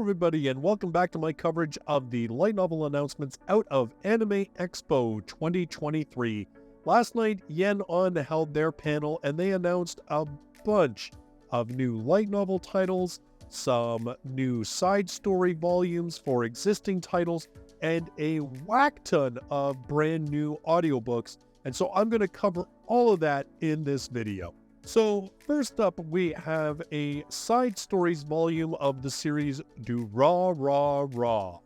everybody, and welcome back to my coverage of the light novel announcements out of Anime Expo 2023. Last night, Yen On held their panel, and they announced a bunch of new light novel titles, some new side story volumes for existing titles, and a whack ton of brand new audiobooks. And so I'm going to cover all of that in this video. So first up, we have a side stories volume of the series Do Ra Ra Ra.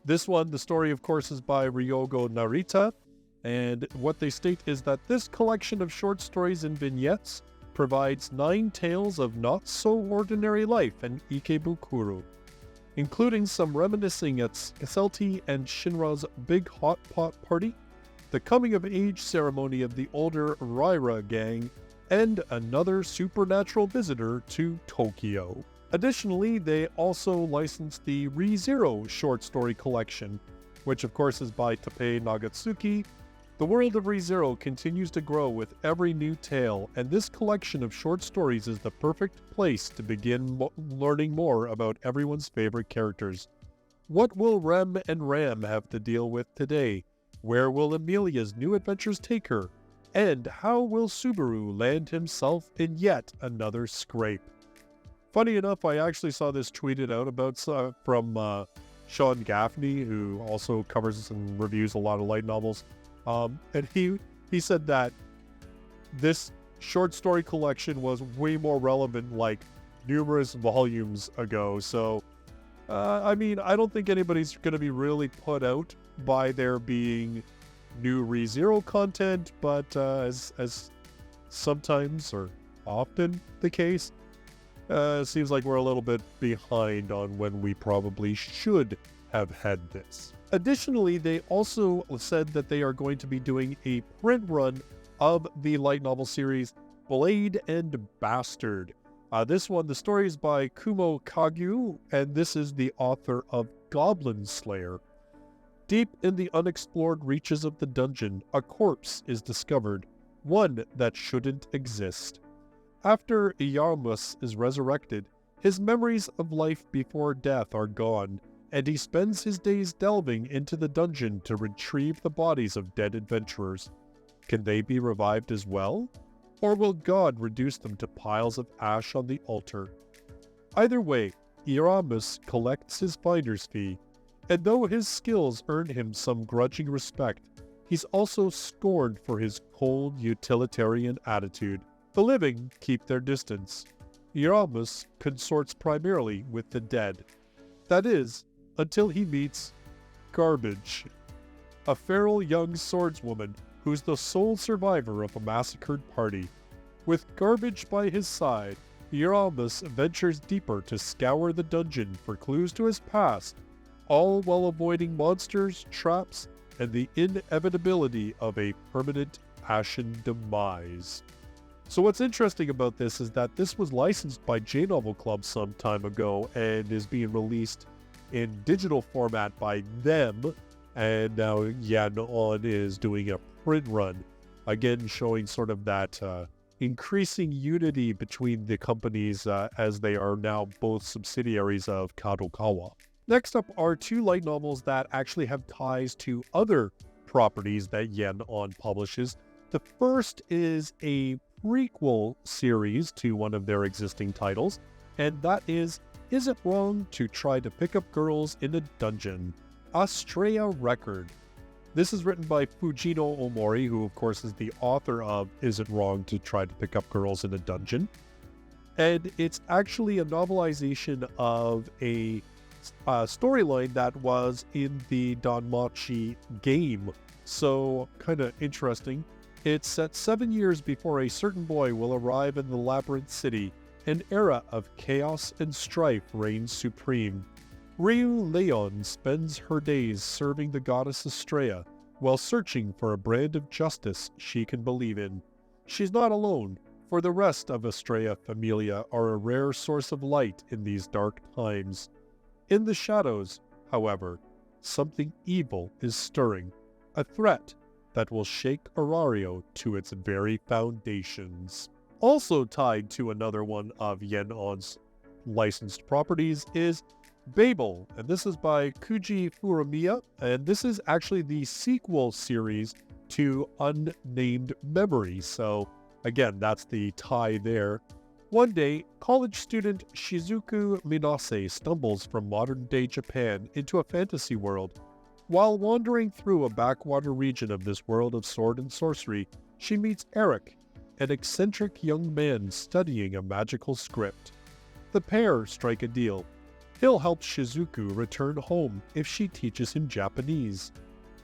This one, the story of course is by Ryogo Narita, and what they state is that this collection of short stories and vignettes provides 9 tales of not so ordinary life in Ikebukuro, including some reminiscing at Selty and Shinra's big hot pot party, the coming of age ceremony of the older Raira gang, and another supernatural visitor to Tokyo. Additionally, they also licensed the ReZero short story collection, which of course is by Tappei Nagatsuki. The world of ReZero continues to grow with every new tale, and this collection of short stories is the perfect place to begin learning more about everyone's favorite characters. What will Rem and Ram have to deal with today? Where will Amelia's new adventures take her? And how will Subaru land himself in yet another scrape? Funny enough, I actually saw this tweeted out about from Sean Gaffney, who also covers and reviews a lot of light novels. And he said that this short story collection was way more relevant like numerous volumes ago. So, I mean, I don't think anybody's going to be really put out by there being new ReZero content, but as sometimes or often the case, seems like we're a little bit behind on when we probably should have had this. Additionally, they also said that they are going to be doing a print run of the light novel series Blade and Bastard. This one, the story is by Kumo Kagyu, and this is the author of Goblin Slayer. Deep in the unexplored reaches of the dungeon, a corpse is discovered, one that shouldn't exist. After Iarmus is resurrected, his memories of life before death are gone, and he spends his days delving into the dungeon to retrieve the bodies of dead adventurers. Can they be revived as well? Or will God reduce them to piles of ash on the altar? Either way, Iarmus collects his finder's fee, and though his skills earn him some grudging respect, he's also scorned for his cold, utilitarian attitude. The living keep their distance. Iarmus consorts primarily with the dead. That is, until he meets Garbage, a feral young swordswoman who's the sole survivor of a massacred party. With Garbage by his side, Iarmus ventures deeper to scour the dungeon for clues to his past, all while avoiding monsters, traps, and the inevitability of a permanent ashen demise. So what's interesting about this is that this was licensed by J-Novel Club some time ago and is being released in digital format by them, and now Yen On is doing a print run, again showing sort of that increasing unity between the companies as they are now both subsidiaries of Kadokawa. Next up are 2 light novels that actually have ties to other properties that Yen On publishes. The first is a prequel series to one of their existing titles, and that is It Wrong to Try to Pick Up Girls in a Dungeon? Astrea Record. This is written by Fujino Omori, who of course is the author of Is It Wrong to Try to Pick Up Girls in a Dungeon? And it's actually a novelization of a storyline that was in the Danmachi game. So, kind of interesting. It's set 7 years before a certain boy will arrive in the Labyrinth City. An era of chaos and strife reigns supreme. Ryu Leon spends her days serving the goddess Astrea while searching for a brand of justice she can believe in. She's not alone, for the rest of Astrea Familia are a rare source of light in these dark times. In the shadows, however, something evil is stirring, a threat that will shake Arario to its very foundations. Also tied to another one of Yen On's licensed properties is Babel, and this is by Kuji Furumiya, and this is actually the sequel series to Unnamed Memory. So again, that's the tie there. One day, college student Shizuku Minase stumbles from modern-day Japan into a fantasy world. While wandering through a backwater region of this world of sword and sorcery, she meets Eric, an eccentric young man studying a magical script. The pair strike a deal. He'll help Shizuku return home if she teaches him Japanese.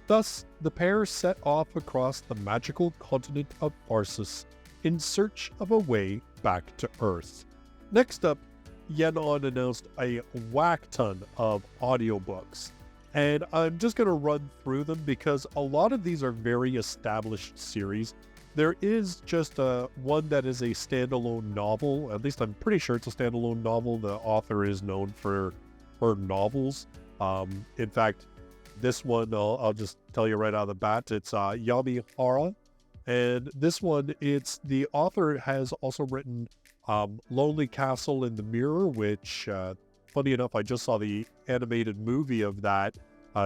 Thus, the pair set off across the magical continent of Arceus in search of a way back to Earth. Next up, Yenon announced a whack ton of audiobooks. And I'm just going to run through them because a lot of these are very established series. There is just one that is a standalone novel. At least I'm pretty sure it's a standalone novel. The author is known for her novels. In fact, this one, I'll just tell you right out of the bat, it's Yami Hara. And this one, the author has also written Lonely Castle in the Mirror, which, funny enough, I just saw the animated movie of that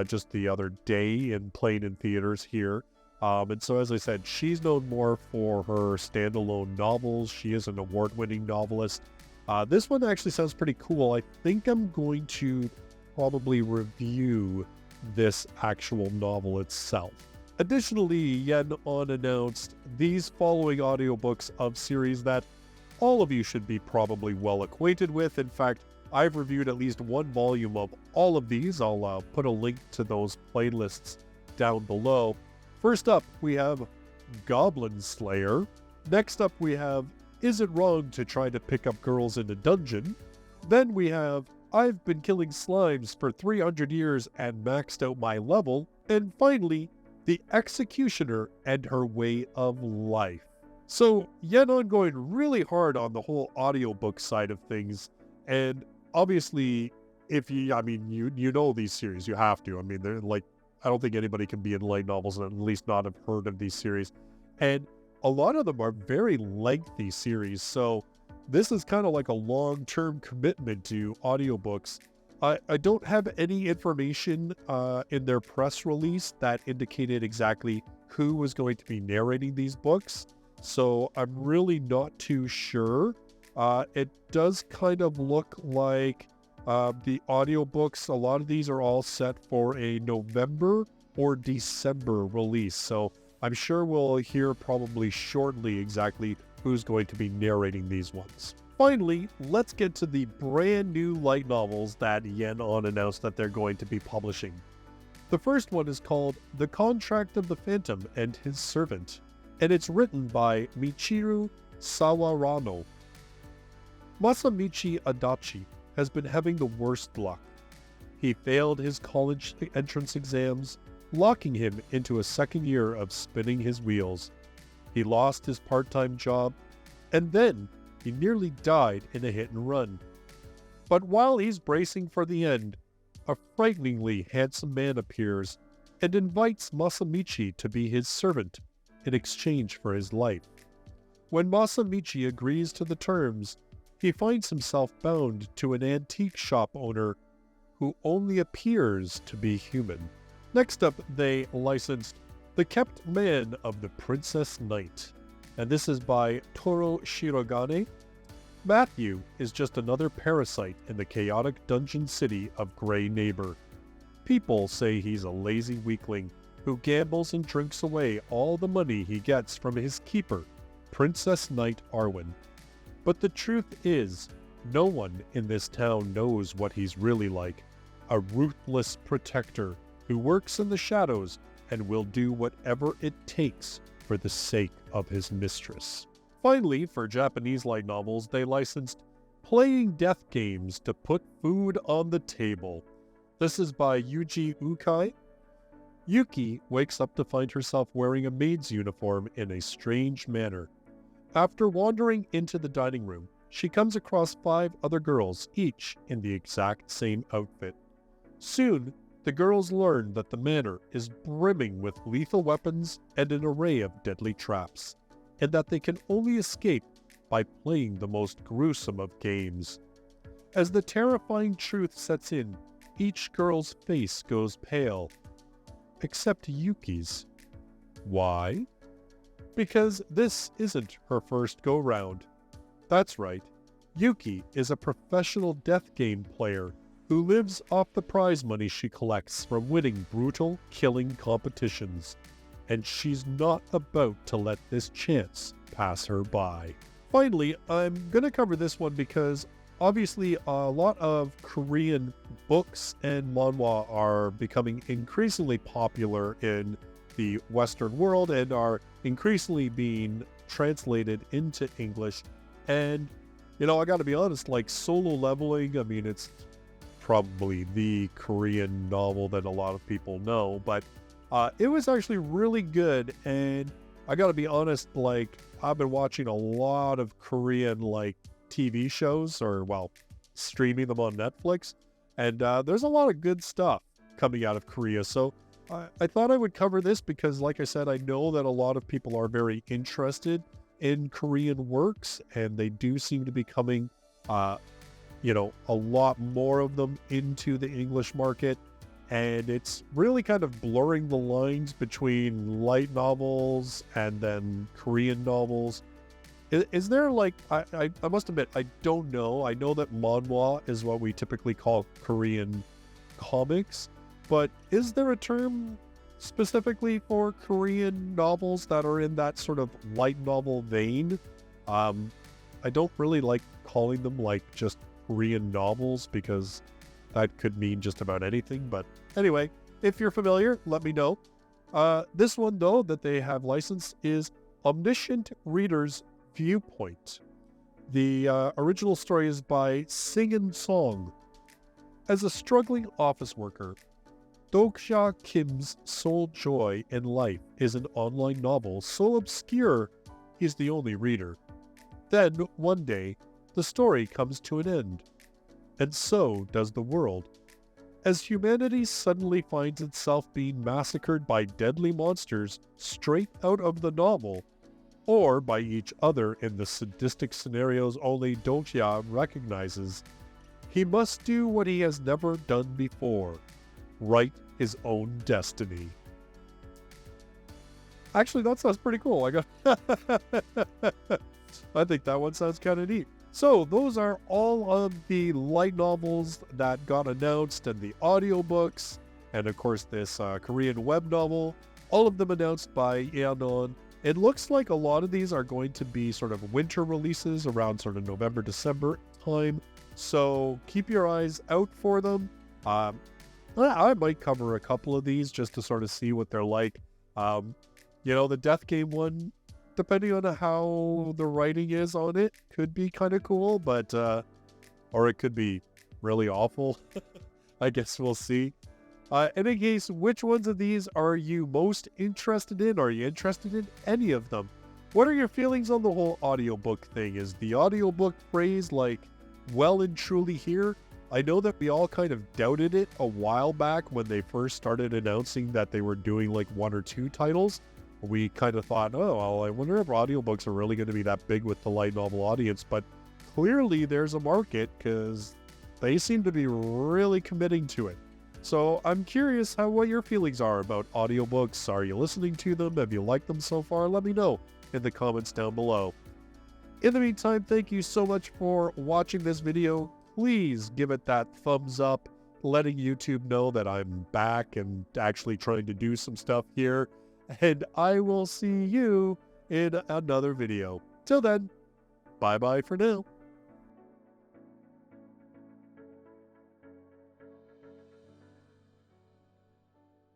just the other day and playing in theaters here. And so, as I said, she's known more for her standalone novels. She is an award-winning novelist. This one actually sounds pretty cool. I think I'm going to probably review this actual novel itself. Additionally, Yenon announced these following audiobooks of series that all of you should be probably well acquainted with. In fact, I've reviewed at least one volume of all of these. I'll put a link to those playlists down below. First up, we have Goblin Slayer. Next up, we have Is It Wrong to Try to Pick Up Girls in a Dungeon? Then we have I've Been Killing Slimes for 300 years and maxed out my level. And finally, The Executioner and Her Way of Life. So, Yenon going really hard on the whole audiobook side of things. And obviously, if you know these series, you have to. I mean, they're like, I don't think anybody can be in light novels and at least not have heard of these series. And a lot of them are very lengthy series. So this is kind of like a long-term commitment to audiobooks. I don't have any information in their press release that indicated exactly who was going to be narrating these books. So I'm really not too sure. It does kind of look like the audiobooks, a lot of these are all set for a November or December release. So I'm sure we'll hear probably shortly exactly who's going to be narrating these ones. Finally, let's get to the brand new light novels that Yenon announced that they're going to be publishing. The first one is called The Contract of the Phantom and His Servant, and it's written by Michiru Sawarano. Masamichi Adachi has been having the worst luck. He failed his college entrance exams, locking him into a second year of spinning his wheels. He lost his part-time job, and then he nearly died in a hit and run. But while he's bracing for the end, a frighteningly handsome man appears and invites Masamichi to be his servant in exchange for his life. When Masamichi agrees to the terms, he finds himself bound to an antique shop owner who only appears to be human. Next up, they licensed The Kept Man of the Princess Knight, and this is by Toro Shirogane. Matthew is just another parasite in the chaotic dungeon city of Grey Neighbor. People say he's a lazy weakling who gambles and drinks away all the money he gets from his keeper, Princess Knight Arwen. But the truth is, no one in this town knows what he's really like, a ruthless protector who works in the shadows and will do whatever it takes for the sake of his mistress. Finally, for Japanese light novels, they licensed Playing Death Games to Put Food on the Table. This is by Yuji Ukai. Yuki wakes up to find herself wearing a maid's uniform in a strange manner. After wandering into the dining room, she comes across 5 other girls, each in the exact same outfit. Soon, the girls learn that the manor is brimming with lethal weapons and an array of deadly traps, and that they can only escape by playing the most gruesome of games. As the terrifying truth sets in, each girl's face goes pale, except Yuki's. Why? Because this isn't her first go-round. That's right, Yuki is a professional death game player who lives off the prize money she collects from winning brutal, killing competitions. And she's not about to let this chance pass her by. Finally, I'm going to cover this one because obviously a lot of Korean books and manhwa are becoming increasingly popular in the Western world and are increasingly being translated into English. And, you know, I got to be honest, like Solo Leveling, I mean, it's probably the Korean novel that a lot of people know, but it was actually really good. And I got to be honest, like, I've been watching a lot of Korean, like, TV shows, or, well, streaming them on Netflix. And there's a lot of good stuff coming out of Korea. So I thought I would cover this because, like I said, I know that a lot of people are very interested in Korean works, and they do seem to be coming, you know, a lot more of them into the English market. And it's really kind of blurring the lines between light novels and then Korean novels. Is there, like, I must admit, I don't know. I know that manhwa is what we typically call Korean comics, but is there a term specifically for Korean novels that are in that sort of light novel vein? I don't really like calling them, like, just Korean novels because that could mean just about anything. But anyway, if you're familiar, let me know. This one, though, that they have licensed is Omniscient Reader's Viewpoint. The original story is by Singin Song. As a struggling office worker, Doksha Kim's sole joy in life is an online novel so obscure he's the only reader. Then, one day, the story comes to an end. And so does the world. As humanity suddenly finds itself being massacred by deadly monsters straight out of the novel, or by each other in the sadistic scenarios only Doksha recognizes, he must do what he has never done before, write his own destiny. Actually, that sounds pretty cool. I think that one sounds kind of neat. So those are all of the light novels that got announced, and the audiobooks, and of course this Korean web novel, all of them announced by Yeonon. It looks like a lot of these are going to be sort of winter releases around sort of November, December time. So keep your eyes out for them. I might cover a couple of these just to sort of see what they're like. You know, the Death Game one, depending on how the writing is on it, could be kind of cool, but, or it could be really awful. I guess we'll see. In any case, which ones of these are you most interested in? Are you interested in any of them? What are your feelings on the whole audiobook thing? Is the audiobook phrase, like, well and truly here? I know that we all kind of doubted it a while back when they first started announcing that they were doing like 1 or 2 titles. We kind of thought, oh, well, I wonder if audiobooks are really going to be that big with the light novel audience. But clearly there's a market because they seem to be really committing to it. So I'm curious what your feelings are about audiobooks. Are you listening to them? Have you liked them so far? Let me know in the comments down below. In the meantime, thank you so much for watching this video. Please give it that thumbs up, letting YouTube know that I'm back and actually trying to do some stuff here. And I will see you in another video. Till then, bye-bye for now.